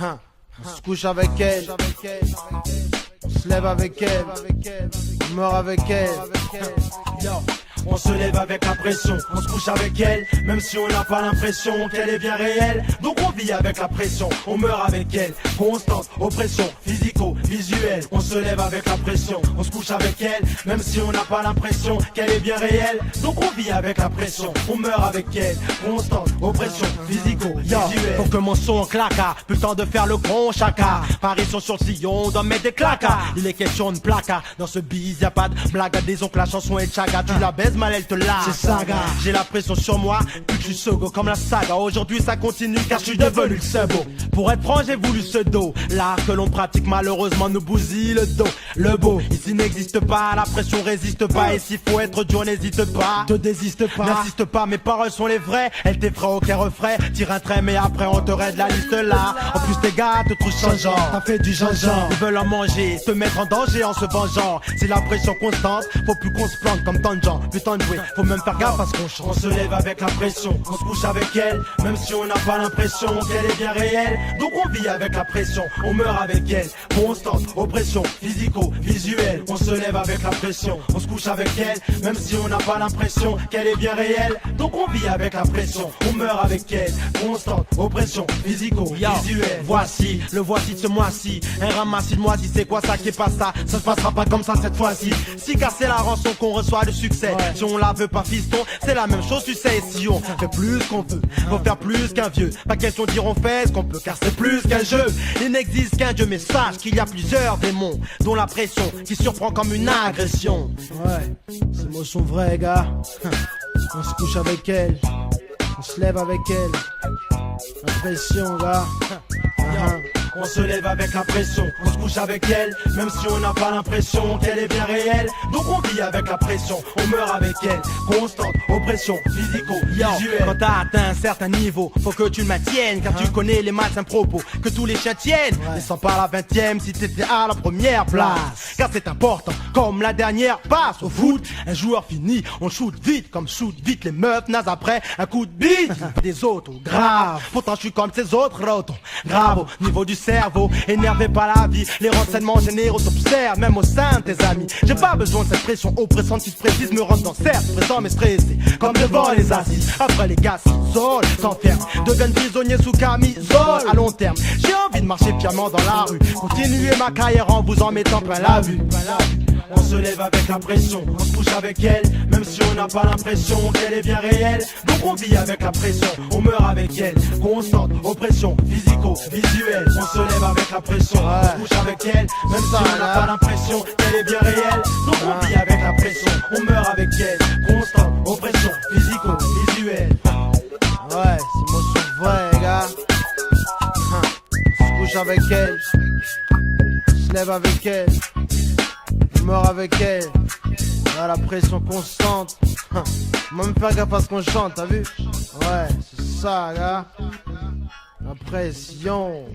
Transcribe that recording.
On se couche avec elle, on se lève avec elle, on meurt avec elle. Yo. On se lève avec la pression, on se couche avec elle, même si on n'a pas l'impression qu'elle est bien réelle. Donc on vit avec la pression, on meurt avec elle. Constante, oppression, physico-visuelle. On se lève avec la pression, on se couche avec elle, même si on n'a pas l'impression qu'elle est bien réelle. Donc on vit avec la pression, on meurt avec elle. Constante, oppression, physico-visuelle. Pour que mon son claque, plus le temps de faire le con chaka. Paris sont sur le sillon, on doit mettre des claquas. Il est question de placa, dans ce bise y'a pas de blague. Disons que la chanson est chaga, tu la baises mal elle te lâche. C'est saga. J'ai la pression sur moi, puis je suis sogo comme la saga. Aujourd'hui ça continue car je suis devenu le sebo. Pour être franc j'ai voulu ce dos. L'art que l'on pratique malheureusement nous bousille le dos. Le beau ici n'existe pas, la pression résiste pas. Et s'il faut être dur n'hésite pas, Te désiste pas. n'insiste pas, mes paroles sont les vraies. Elles t'effraient aucun refrain. Tire un trait mais après on te raide la liste là. En plus tes gars te trouvent changeant. T'as fait du gingembre. Ils veulent en manger, te mettre en danger en se vengeant. C'est la pression constante, faut plus qu'on se plante comme tant de gens. Putain de jouer, faut même faire gaffe à ce qu'on chante. On se lève avec la pression, on se couche avec elle, même si on n'a pas l'impression qu'elle est bien réelle. Donc on vit avec la pression, on meurt avec elle. Constante, oppression, physico-visuelle. On se lève avec la pression, on se couche avec elle, même si on n'a pas l'impression qu'elle est bien réelle. Donc on vit avec la pression, on meurt avec elle. Constante, oppression, physico-visuelle. Voici, le voici de ce mois-ci. Un ramassis de moisi, c'est quoi ça qui est pas ça? Ça se passera pas comme ça cette fois-ci. Si car c'est la rançon qu'on reçoit le succès. Si on la veut pas fiston, c'est la même chose tu sais. Si on fait plus qu'on veut, faut faire plus qu'un vieux. Pas question de dire on fait ce qu'on peut car c'est plus qu'un jeu. Il n'existe qu'un dieu mais sache qu'il y a plusieurs démons, dont la pression qui surprend comme une agression. Ouais, ces mots sont vrais, gars. On se couche avec elle, on se lève avec elle. La pression, gars. On se lève avec la pression, on se couche avec elle, même si on n'a pas l'impression qu'elle est bien réelle. Donc on vit avec la pression, on meurt avec elle. Constante, oppression, physico-visuelle. Quand t'as atteint un certain niveau, faut que tu le maintiennes, car tu connais les malsains propos que tous les chiens tiennent. Descends pas à la 20e si t'étais à la première place, car c'est important, comme la dernière passe au foot. Un joueur fini, on shoot vite, comme shoot vite les meufs nazes après un coup de bite. Des autres, grave, pourtant je suis comme ces autres rotons. Grave au niveau du cerveau, énervé par la vie, les renseignements généraux t'observent, même au sein de tes amis. J'ai pas besoin de cette pression oppressante qui se précise, me rend dans certes présent mais stressé, comme devant les assises. Après les gars s'isolent, s'enferment, deviennent prisonniers sous camisole. À long terme, j'ai envie de marcher fièrement dans la rue, continuer ma carrière en vous en mettant plein la vue. On se lève avec la pression, on se couche avec elle, même si on n'a pas l'impression qu'elle est bien réelle. Donc on vit avec la pression, on meurt avec elle. Constante, oppression, physico-visuelle. On se lève avec la pression, on se couche avec elle, même si on n'a pas l'impression qu'elle est bien réelle. Donc on vit avec la pression, on meurt avec elle. Constante, oppression, physico-visuelle. Ouais, ces mots sont vrais, gars. On se couche avec elle, on se lève avec elle, on meurt avec elle. Voilà la pression constante. On va même faire gaffe à ce qu'on chante, t'as vu? Ouais, c'est ça, gars. La pression.